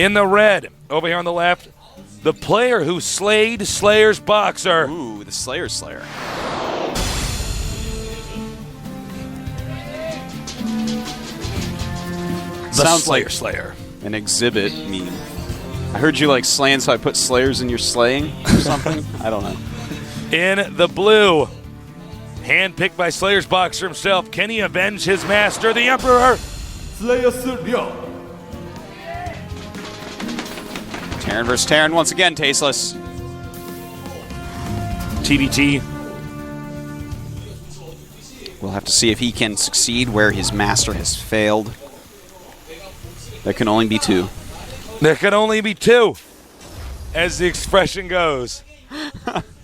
In the red, over here on the left, the player who slayed SlayerS Boxer. Ooh, the SlayerS Slayer. Sounds like Slayer. An exhibit meme. I heard you like slaying, so I put Slayers in your slaying or something. I don't know. In the blue, handpicked by SlayerS Boxer himself, can he avenge his master, the Emperor? Terran versus Terran once again, tasteless. TBT. We'll have to see if he can succeed where his master has failed. There can only be two. There can only be two, as the expression goes.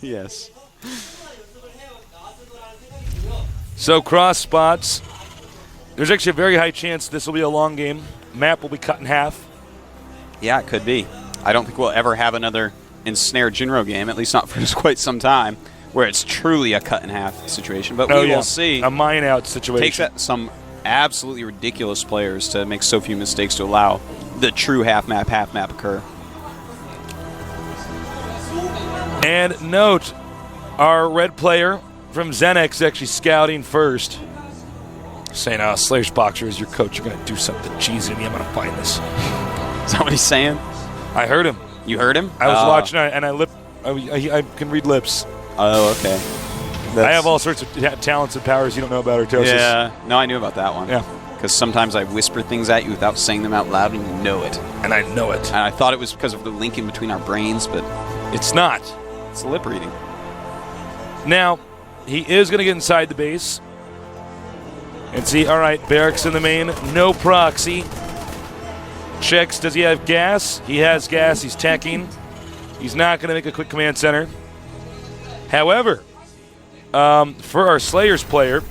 Yes. So cross spots. There's actually a very high chance this will be a long game. Map will be cut in half. Yeah, it could be. I don't think we'll ever have another Ensnare Jinro game, at least not for quite some time, where it's truly a cut-in-half situation. But we will see. A mine-out situation. It takes some absolutely ridiculous players to make so few mistakes to allow the true half-map occur. And note, our red player from ZeNEX actually scouting first. Saying, SlayerS Boxer is your coach. You're going to do something cheesy to me. I'm going to find this. Is that what he's saying? I heard him. You heard him? I was watching, and I can read lips. Oh, okay. I have all sorts of talents and powers you don't know about, Artosis. Yeah. No, I knew about that one. Yeah. Because sometimes I whisper things at you without saying them out loud, and you know it. And I know it. And I thought it was because of the link in between our brains, but it's not. It's lip reading. Now, he is going to get inside the base. And see, all right, barracks in the main, no proxy. Checks, does he have gas? He has gas, he's teching. He's not going to make a quick command center. However, for our SlayerS player,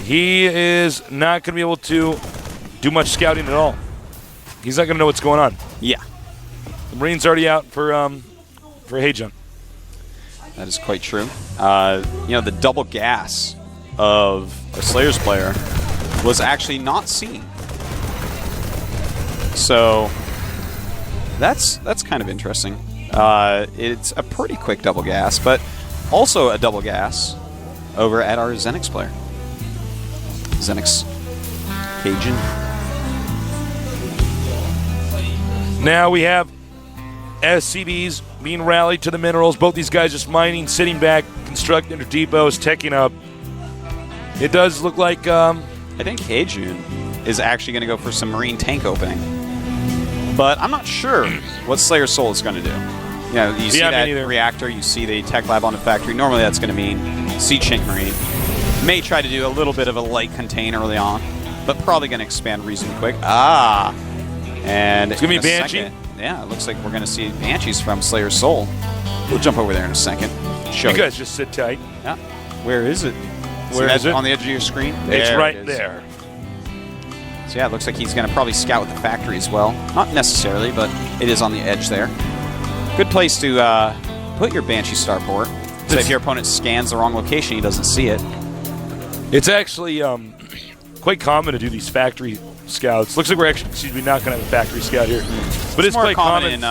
he is not going to be able to do much scouting at all. He's not going to know what's going on. Yeah. The Marine's already out for Heijun. That is quite true. The double gas of our SlayerS player was actually not seen. So that's kind of interesting. It's a pretty quick double gas, but also a double gas over at our ZeNEX player. ZeNEX Heijun. Now we have SCVs being rallied to the minerals. Both these guys just mining, sitting back, constructing their depots, teching up. It does look like... I think Heijun is actually going to go for some marine tank opening. But I'm not sure what SlayerS Soul is going to do. You know, you see that reactor, you see the tech lab on the factory. Normally that's going to mean Siege Tank Marine. May try to do a little bit of a light contain early on, but probably going to expand reasonably quick. And it's going to be Banshee? Yeah, it looks like we're going to see Banshees from SlayerS Soul. We'll jump over there in a second. You guys just sit tight. Yeah. Where is it? Where is it? On the edge of your screen? It's right there. So yeah, it looks like he's going to probably scout with the factory as well. Not necessarily, but it is on the edge there. Good place to put your Banshee starport. So if your opponent scans the wrong location, he doesn't see it. It's actually quite common to do these factory scouts. Looks like we're actually, not going to have a factory scout here. But it's more quite common in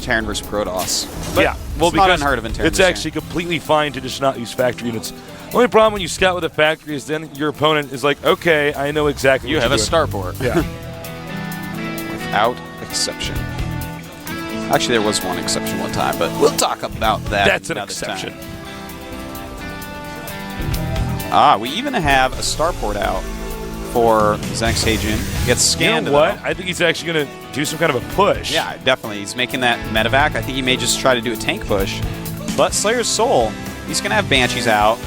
Terran versus Protoss. But yeah, well, it's not unheard of in Terran. It's actually completely fine to just not use factory units. The only problem when you scout with a factory is then your opponent is like, okay, I know exactly you what have you're a doing. starport. Yeah. Without exception. Actually, there was one exception one time, but we'll talk about that. That's an exception. We even have a starport out for ZeNEX Heijun. Gets scanned. You know what? I think he's actually going to do some kind of a push. Yeah, definitely. He's making that medevac. I think he may just try to do a tank push. But SlayerS Soul, he's going to have Banshees out.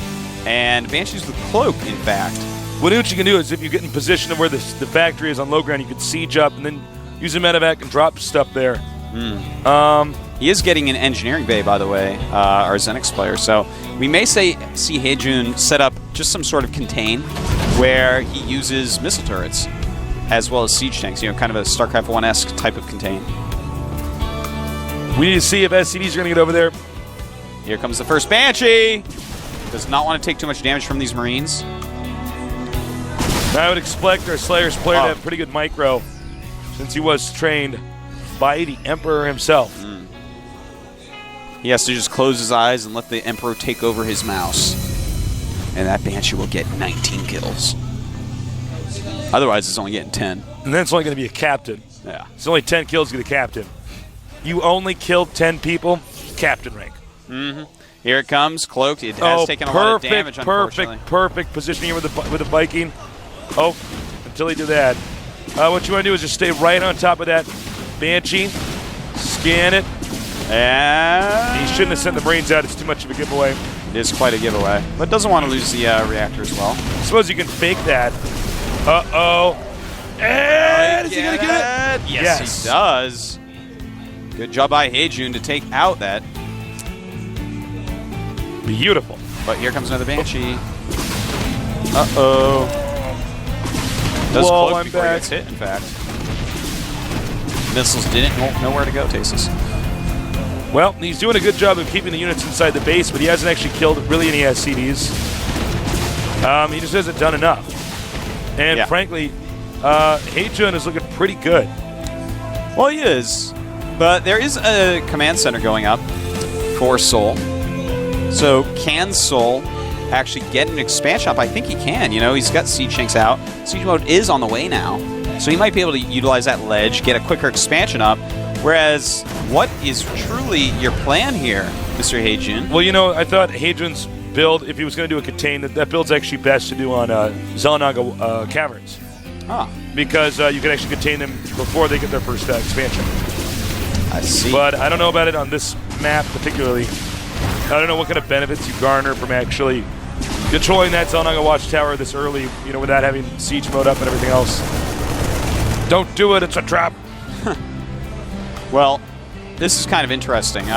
And Banshees with Cloak, in fact. What you can do is if you get in position of where the factory is on low ground, you can siege up and then use a medevac and drop stuff there. He is getting an engineering bay, by the way, our ZeNEX player. So we may see Heijun set up just some sort of contain where he uses missile turrets as well as siege tanks. You know, kind of a StarCraft 1-esque type of contain. We need to see if SCVs are going to get over there. Here comes the first Banshee. Does not want to take too much damage from these Marines. I would expect our SlayerS player to have pretty good micro. since he was trained by the Emperor himself. He has to just close his eyes and let the Emperor take over his mouse. And that Banshee will get 19 kills. Otherwise, it's only getting 10. And then it's only going to be a captain. Yeah. It's only 10 kills to get a captain. You only killed 10 people, captain rank. Here it comes, cloaked. It has taken a lot of damage, unfortunately. Perfect positioning with the Viking. Oh, until he did that. What you want to do is just stay right on top of that Banshee. Scan it. And he shouldn't have sent the Marines out. It's too much of a giveaway. It is quite a giveaway. But doesn't want to lose the reactor as well. I suppose you can fake that. Uh-oh. And is he going to get it? Yes, he does. Good job by Heijun to take out that. Beautiful. But here comes another Banshee. Uh-oh. Does Whoa, cloak I'm before he back. gets hit, in fact. Missiles didn't know where to go, Tasis. Well, he's doing a good job of keeping the units inside the base, but he hasn't actually killed really any SCVs. He just hasn't done enough. And frankly, Heijun is looking pretty good. Well, he is. But there is a command center going up for Seoul. So can Seoul actually get an expansion up? I think he can. You know, he's got siege tanks out. Siege mode is on the way now. So he might be able to utilize that ledge, get a quicker expansion up. Whereas, what is truly your plan here, Mr. Heijun? Well, you know, I thought Heijun's build, if he was going to do a contain, that build's actually best to do on Zelenaga caverns. Because you can actually contain them before they get their first expansion. I see. But I don't know about it on this map particularly. I don't know what kind of benefits you garner from actually controlling that Zelenaga watchtower this early, you know, without having siege mode up and everything else. Don't do it, it's a trap. Well, this is kind of interesting. Siege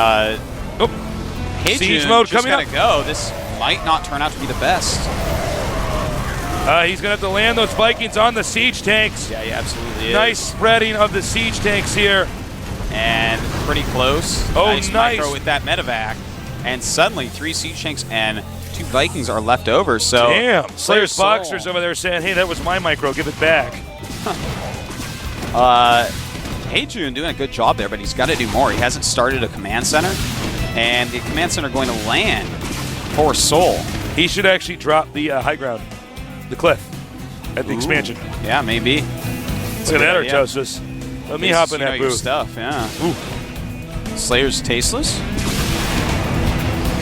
mode coming up. Go. This might not turn out to be the best. He's going to have to land those Vikings on the siege tanks. Yeah, he absolutely is. Nice spreading of the siege tanks here. And pretty close. Oh, nice. Micro with that medevac. And suddenly, 3 siege tanks and 2 Vikings are left over. So damn. SlayerS Boxers over there saying, hey, that was my micro. Give it back. Heijun doing a good job there, but he's got to do more. He hasn't started a command center. And the command center going to land for Seoul. He should actually drop the high ground, the cliff, at the expansion. Yeah, maybe. Look at that, Artosis. Let me hop in that booth. Stuff, yeah. Ooh. SlayerS Tasteless?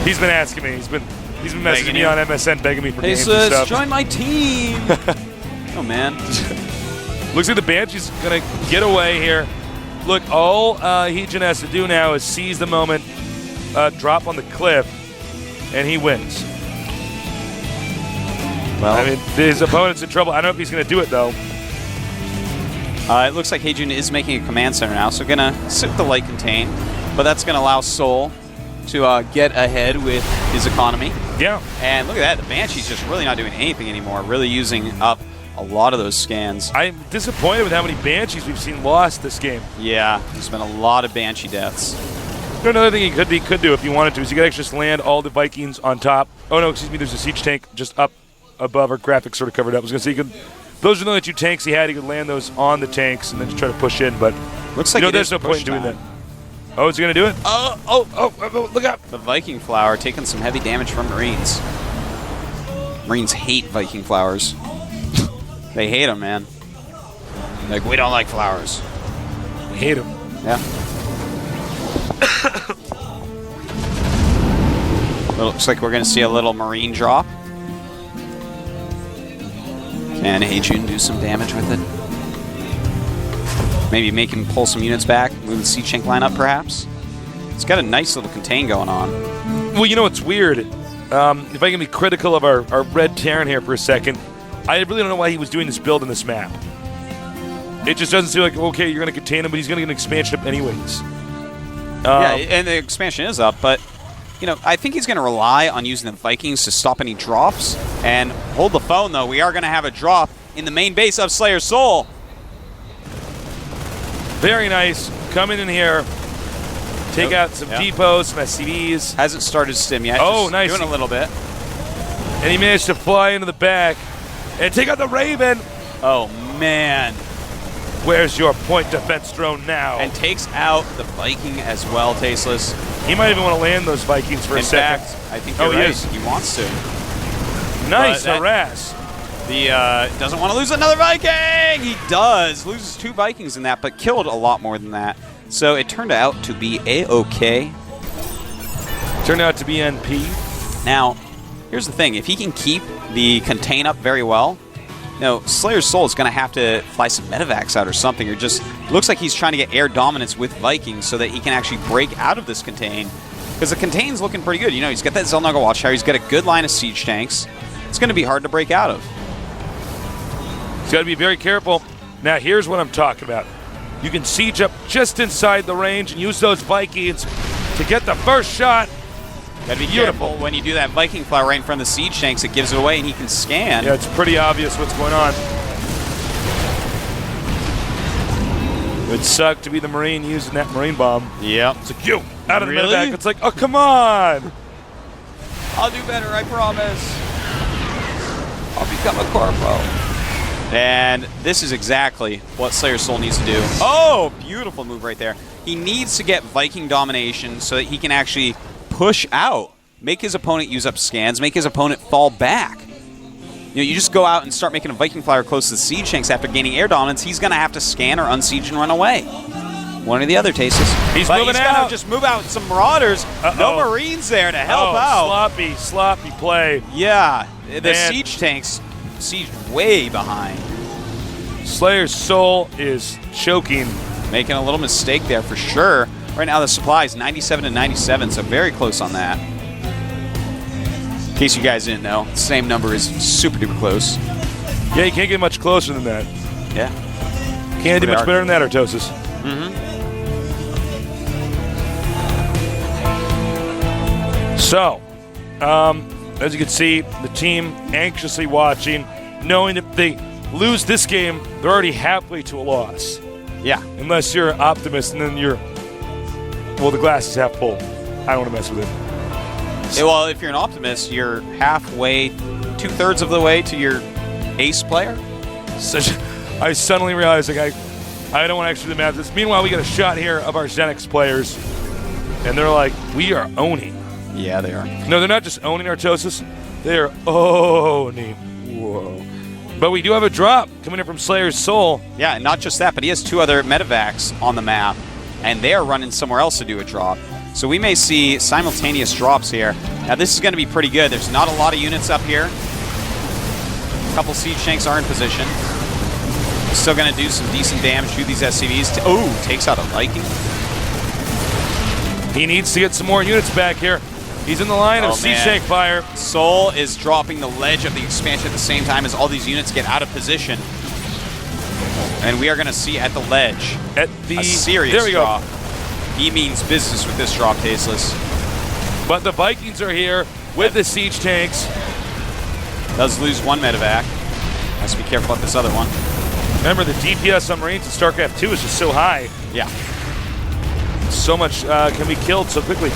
He's been asking me. He's been messaging me on MSN, begging me for games and Tasteless, stuff. join my team. Oh man. Looks like the Banshee's gonna get away here. Look, all Heijun has to do now is seize the moment, drop on the cliff, and he wins. Well, I mean, his opponent's in trouble. I don't know if he's gonna do it though. It looks like Heijun is making a command center now, so gonna sit with the light contain, but that's gonna allow Seoul to get ahead with his economy. Yeah. And look at that, the Banshee's just really not doing anything anymore, really using up a lot of those scans. I'm disappointed with how many Banshees we've seen lost this game. Yeah, there's been a lot of Banshee deaths. Another thing he could do if he wanted to is he could actually just land all the Vikings on top. Oh no, excuse me, there's a siege tank just up above. Our graphics sort of covered up. I was going to say, those are the only 2 tanks he had. He could land those on the tanks and then just try to push in, but looks like there's no point in doing that. Oh, is he going to do it? Oh, look out. The Viking Flower taking some heavy damage from Marines. Marines hate Viking Flowers. They hate them, man. Like, we don't like flowers. We hate them. Yeah. Looks like we're going to see a little Marine drop. Can Heijun do some damage with it? Maybe make him pull some units back, move the siege tank line up, perhaps? It's got a nice little contain going on. Well, you know what's weird? If I can be critical of our Red Terran here for a second, I really don't know why he was doing this build in this map. It just doesn't seem like, okay, you're going to contain him, but he's going to get an expansion up anyways. Yeah, and the expansion is up, but you know, I think he's going to rely on using the Vikings to stop any drops. And hold the phone, though. We are going to have a drop in the main base of SlayerS Seoul. Very nice. Coming in here. Take out some depots, some SCVs. Hasn't started stim yet. Oh, nice. Doing a little bit. And he managed to fly into the back and take out the Raven. Oh, man. Where's your point defense drone now? And takes out the Viking as well, Tasteless. He might even want to land those Vikings for a second. In fact, I think you're right. He wants to. Nice harass. The doesn't want to lose another Viking. He does. Loses 2 Vikings in that, but killed a lot more than that. So it turned out to be A-OK. Turned out to be NP. Now, here's the thing. If he can keep the contain up very well, SlayerS Soul is going to have to fly some medevacs out or something, or just looks like he's trying to get air dominance with Vikings so that he can actually break out of this contain. Because the contain's looking pretty good. He's got that Xel'Naga Watchtower. He's got a good line of siege tanks. It's going to be hard to break out of. He's got to be very careful. Now, here's what I'm talking about. You can siege up just inside the range and use those Vikings to get the first shot. Gotta be beautiful when you do that Viking fly right in front of the siege tanks. It gives it away, and he can scan. Yeah, it's pretty obvious what's going on. It would suck to be the Marine using that Marine bomb. Yep. It's like, you, out of the medevac. It's like, oh, come on. I'll do better, I promise. I'll become a corpo. And this is exactly what SlayerS Soul needs to do. Oh, beautiful move right there. He needs to get Viking domination so that he can actually push out, make his opponent use up scans, make his opponent fall back. You just go out and start making a Viking flyer close to the siege tanks after gaining air dominance. He's going to have to scan or unsiege and run away. One or the other, Tasteless. He's moving out. Gonna just move out with some Marauders. No Marines there to help out. Sloppy play. Yeah, the siege tanks sieged way behind. SlayerS Soul is choking. Making a little mistake there for sure. Right now the supply is 97 to 97, so very close on that. In case you guys didn't know, the same number is super duper close. Yeah, you can't get much closer than that. Yeah. Can't do much better than that, Artosis. So, as you can see, the team anxiously watching, knowing if they lose this game, they're already halfway to a loss. Yeah. Unless you're an optimist and then you're, well, the glass is half full. I don't want to mess with it. Well, if you're an optimist, you're halfway, 2/3 of the way to your ace player. I suddenly realized, like, I don't want to actually do the math. This. Meanwhile, we got a shot here of our ZeNEX players, and they're like, we are owning. Yeah, they are. No, they're not just owning Artosis. They are owning. Whoa. But we do have a drop coming in from SlayerS Soul. Yeah, and not just that, but he has 2 other medevacs on the map, and they are running somewhere else to do a drop. So we may see simultaneous drops here. Now, this is going to be pretty good. There's not a lot of units up here. A couple siege tanks are in position. Still going to do some decent damage to these SCVs. Oh, takes out a Viking. He needs to get some more units back here. He's in the line of siege tank fire. Soul is dropping the ledge of the expansion at the same time as all these units get out of position. And we are going to see at the ledge a serious drop. He means business with this drop, Tasteless. But the Vikings are here with the siege tanks. Does lose 1 medevac. Has to be careful about this other one. Remember, the DPS on Marines in StarCraft 2 is just so high. Yeah. So much can be killed so quickly.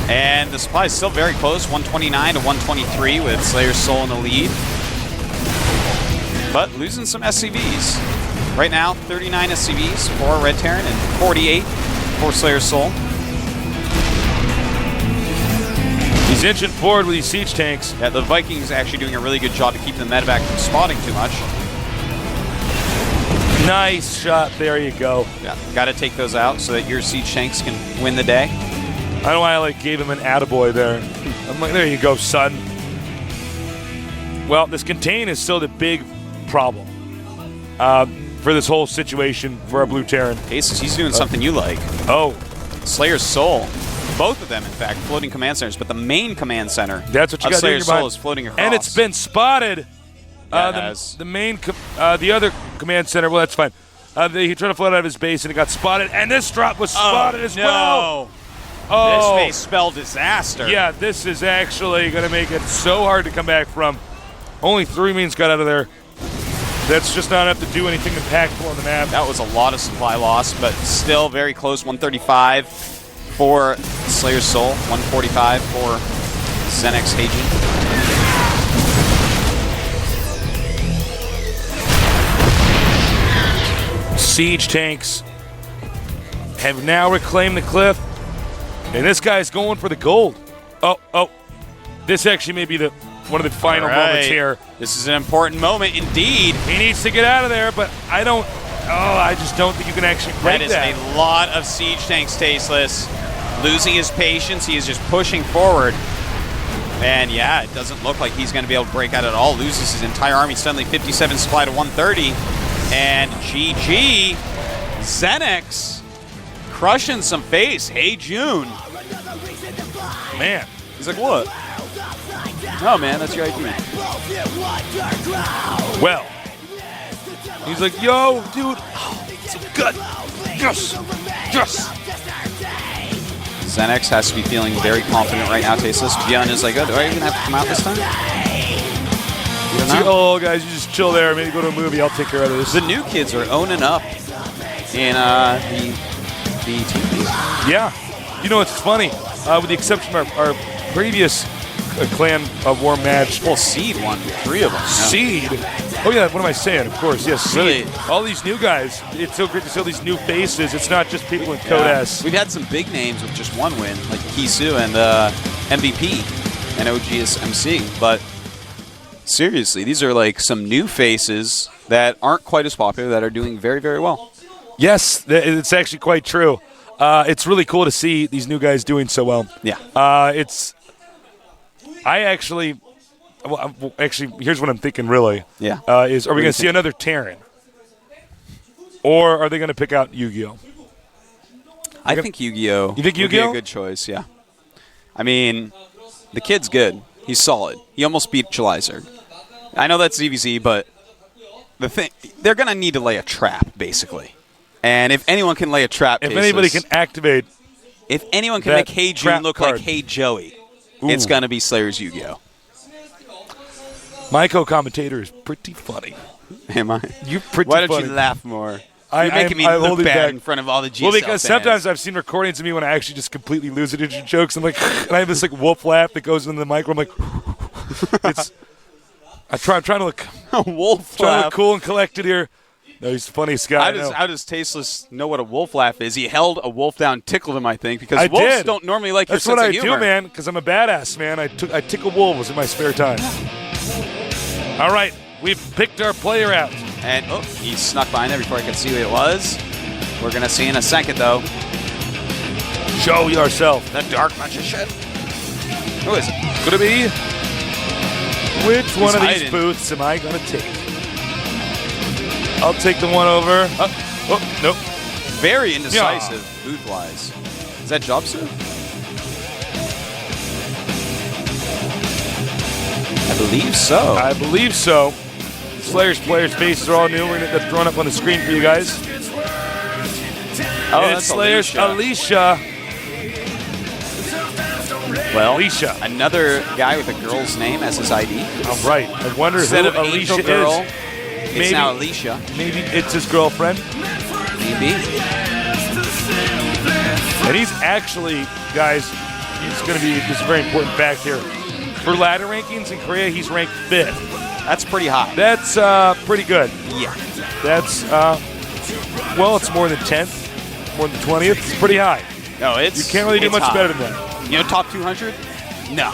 And the supply is still very close, 129 to 123 with SlayerS Soul in the lead. But losing some SCVs. Right now, 39 SCVs for Red Terran and 48 for SlayerS Soul. He's inching forward with these siege tanks. Yeah, the Vikings actually doing a really good job to keep the medevac from spotting too much. Nice shot. There you go. Yeah, got to take those out so that your siege tanks can win the day. I don't know why I gave him an attaboy there. I'm like, there you go, son. Well, this contain is still the big problem for this whole situation for our Blue Terran. Aces, he's doing something you like. Oh. SlayerS Soul. Both of them, in fact, floating command centers, but the main command center that's what you got to do. SlayerS Soul is floating across. And it's been spotted. The main, the other command center, well, that's fine. He tried to float out of his base and it got spotted, and this drop was spotted as well. Oh. This may spell disaster. Yeah, this is actually going to make it so hard to come back from. Only 3 Marines got out of there. That's just not enough to do anything impactful on the map. That was a lot of supply loss, but still very close. 135 for SlayerS Soul, 145 for ZeNEX Hagen. Siege tanks have now reclaimed the cliff, and this guy's going for the gold. Oh. This actually may be one of the final moments here. This is an important moment indeed. He needs to get out of there, but I just don't think you can actually break that. That is a lot of siege tanks, Tasteless. Losing his patience, he is just pushing forward. And yeah, it doesn't look like he's going to be able to break out at all. Loses his entire army suddenly, 57 supply to 130. And GG, ZeNEX crushing some face. Hey, June. Man. He's like, what? Oh, man, that's your idea. Well, he's like, yo, dude, it's good. Yes. ZeNEX has to be feeling very confident right now, Tasteless. Bjorn is like, oh, do I even have to come out this time? Oh, guys, you just chill there. Maybe go to a movie. I'll take care of this. The new kids are owning up in the TV. Yeah. You know, it's funny. With the exception of our previous Clan of War match. Well, Seed won 3 of them. Yeah. Seed? Oh, yeah, what am I saying? Of course, yes, Seed. Really? All these new guys. It's so great to see all these new faces. It's not just people in Code S. We've had some big names with just one win, like Kisu and MVP and OGS MC. But seriously, these are like some new faces that aren't quite as popular that are doing very, very well. Yes, it's actually quite true. It's really cool to see these new guys doing so well. Yeah. Actually, here's what I'm thinking. Really, yeah. Are we going to see another Terran, or are they going to pick out Yu-Gi-Oh? I think Yu-Gi-Oh. You think Yu-Gi-Oh? Would be a good choice? Yeah. I mean, the kid's good. He's solid. He almost beat Chalizard. I know that's ZVZ, but they're going to need to lay a trap, basically. And if anyone can lay a trap, if anybody can activate, if anyone can make Hey June look like Hey Joey, it's going to be SlayerS Yu-Gi-Oh. My co-commentator is pretty funny. Am I? You're pretty funny. Why don't funny. you laugh more? You're making me look bad in front of all the GSL Well, because fans. sometimes I've seen recordings of me when I actually just completely lose it into jokes. I'm like, and I have this like wolf laugh that goes into the mic. I'm like, I'm trying to look a wolf trying laugh. to look cool and collected here. No, he's the funniest guy. How does Tasteless know what a wolf laugh is? He held a wolf down, tickled him, I think, because wolves don't normally like your sense of humor. That's what I do, man, because I'm a badass, man. I tickle wolves in my spare time. All right, we've picked our player out. And, he snuck behind there before I could see who it was. We're going to see in a second, though. Show yourself. The dark magician. Who is it? Could it be? Which one of these booths am I going to take? I'll take the one over. Oh, nope. Very indecisive booth-wise. Is that Jobsu? I believe so. I believe so. SlayerS players' faces are all new. We're going to get that thrown up on the screen for you guys. Oh, and that's SlayerS Alicia. Well, Alicia. Another guy with a girl's name as his ID. All right. I wonder Instead who of Alicia girl, is. It's now Alicia. Maybe it's his girlfriend. Maybe. And he's actually, guys, he's going to be, this is a very important fact here. For ladder rankings in Korea, he's ranked 5th. That's pretty high. That's pretty good. Yeah. That's, well, it's more than 10th, more than 20th. It's pretty high. No, you can't really do much better than that. You know, top 200? No.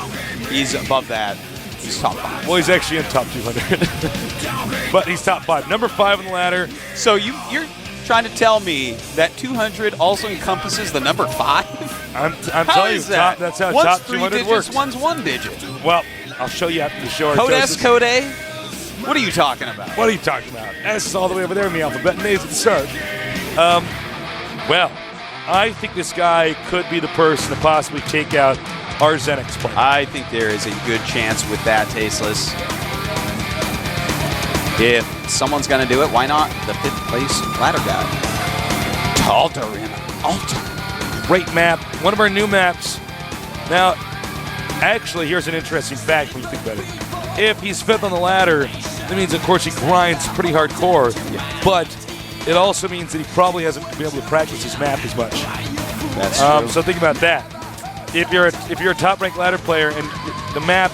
He's above that. He's top 5. Well, he's actually in top 200. But he's top 5. Number 5 on the ladder. So you're trying to tell me that 200 also encompasses the number 5? I'm telling you, that? That's how one's top 3 200 digits, works. one's 1 digit. Well, I'll show you after the show. Code S, Code A? What are you talking about? What are you talking about? S is all the way over there in the alphabet, and A's at the start. Well, I think this guy could be the person to possibly take out our ZeNEX player. I think there is a good chance with that, Tasteless. If someone's going to do it, why not the 5th place ladder guy? Tal'Darim Altar. Great map. One of our new maps. Now, actually, here's an interesting fact when you think about it. If he's 5th on the ladder, that means, of course, he grinds pretty hardcore. Yeah. But it also means that he probably hasn't been able to practice his map as much. That's true. So think about that. If you're a top-ranked ladder player and the map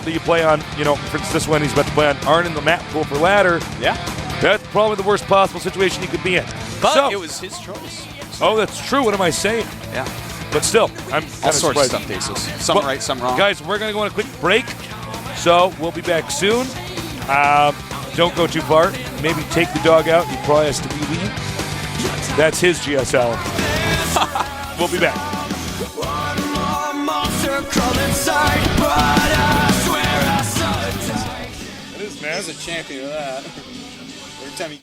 that you play on, you know, for instance, this one he's about to play on, aren't in the map pool for ladder, yeah, that's probably the worst possible situation you could be in. But So- it was his choice. Oh, that's true. What am I saying? Yeah. But still, I'm All kind sorts of surprised. stuff, Daces. Some Well, right, some wrong. Guys, we're going to go on a quick break. So we'll be back soon. Don't go too far. Maybe take the dog out. He probably has to wee-wee. That's his GSL. We'll be back. It is, man. He's a champion of that. Every time he